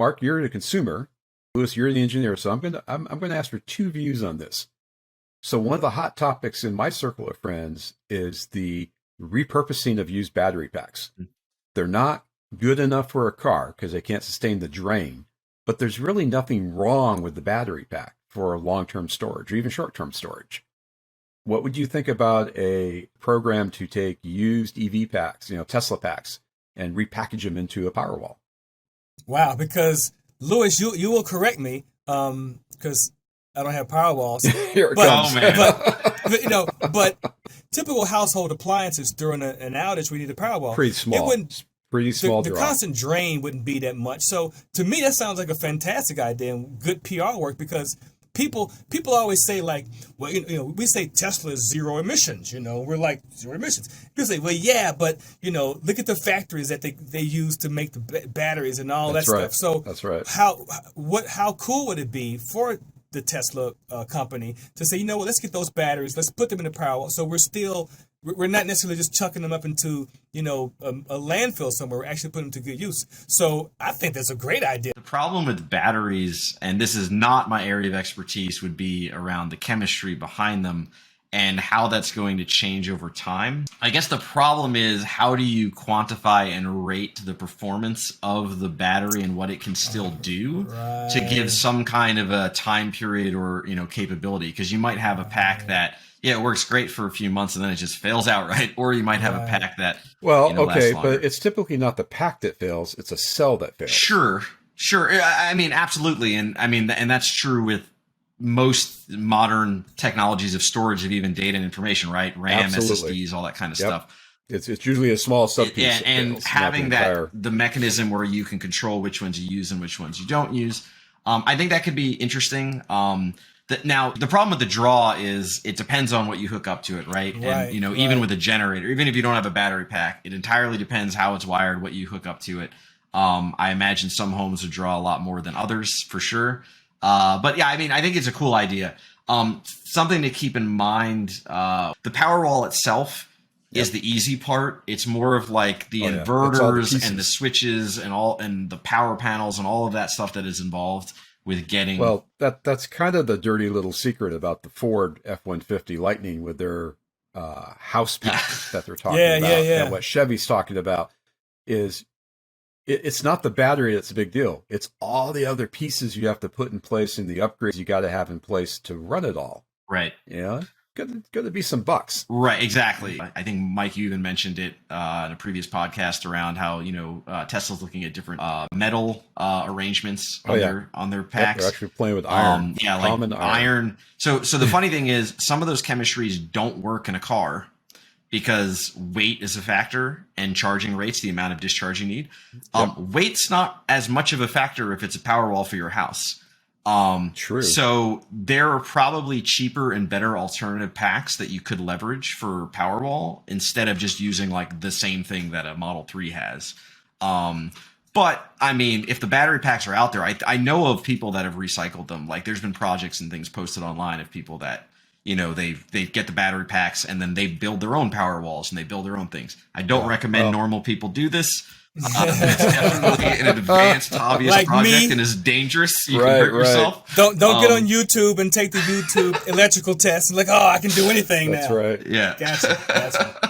Mark, you're the consumer. Louis, you're the engineer. So I'm gonna ask for two views on this. So one of the hot topics in my circle of friends is the repurposing of used battery packs. They're not good enough for a car because they can't sustain the drain, but there's really nothing wrong with the battery pack for long-term storage or even short-term storage. What would you think about a program to take used EV packs, Tesla packs, and repackage them into a Powerwall? Wow, because Louis, you will correct me, because I don't have Powerwalls. Here it comes. Oh man. but typical household appliances during an outage, we need a Powerwall. Pretty small. It wouldn't. Pretty small. The constant drain wouldn't be that much. So to me, that sounds like a fantastic idea and good PR work, because people always say, like, well, we say Tesla is zero emissions. We're like zero emissions. People say, well, yeah, but look at the factories that they use to make the batteries and all that stuff. So that's right. How cool would it be for the Tesla company to say, let's get those batteries, let's put them in the Powerwall. So we're not necessarily just chucking them up into, a landfill somewhere. We're actually putting them to good use. So I think that's a great idea. The problem with batteries, and this is not my area of expertise, would be around the chemistry behind them and how that's going to change over time. I guess the problem is, how do you quantify and rate the performance of the battery and what it can still do to give some kind of a time period or, capability? Because you might have a pack that, it works great for a few months and then it just fails outright. Or you might have a pack that, okay, lasts but it's typically not the pack that fails, it's a cell that fails. Sure. I mean, absolutely. And and that's true with most modern technologies of storage of even data and information, right? RAM, Absolutely. SSDs, all that kind of stuff. It's usually a small subpiece. Yeah, and having the mechanism where you can control which ones you use and which ones you don't use, I think that could be interesting. Now, the problem with the draw is it depends on what you hook up to it, right? And even with a generator, even if you don't have a battery pack, it entirely depends how it's wired, what you hook up to it. I imagine some homes would draw a lot more than others, for sure. But yeah, I think it's a cool idea. Something to keep in mind, the Powerwall itself is the easy part. It's more of like the inverters and the switches and the power panels and all of that stuff that is involved with getting. Well, that's kind of the dirty little secret about the Ford F-150 Lightning with their house pack that they're talking about. Yeah. And what Chevy's talking about is it's not the battery that's a big deal. It's all the other pieces you have to put in place and the upgrades you got to have in place to run it all. Right. Going to be some bucks. Right, exactly. I think Mike, you even mentioned it in a previous podcast around how Tesla's looking at different metal arrangements on their packs. They're actually playing with iron. Like iron. So the funny thing is, some of those chemistries don't work in a car because weight is a factor and charging rates, the amount of discharge you need. Weight's not as much of a factor if it's a Powerwall for your house. True. So there are probably cheaper and better alternative packs that you could leverage for Powerwall instead of just using like the same thing that a Model 3 has. But I mean, if the battery packs are out there, I know of people that have recycled them. Like there's been projects and things posted online of people that, they get the battery packs and then they build their own Powerwalls and they build their own things. I don't recommend normal people do this. It's definitely an advanced hobbyist like project and is dangerous. You can hurt yourself. Don't get on YouTube and take the YouTube electrical test and I can do anything now. That's right. Yeah. Gotcha.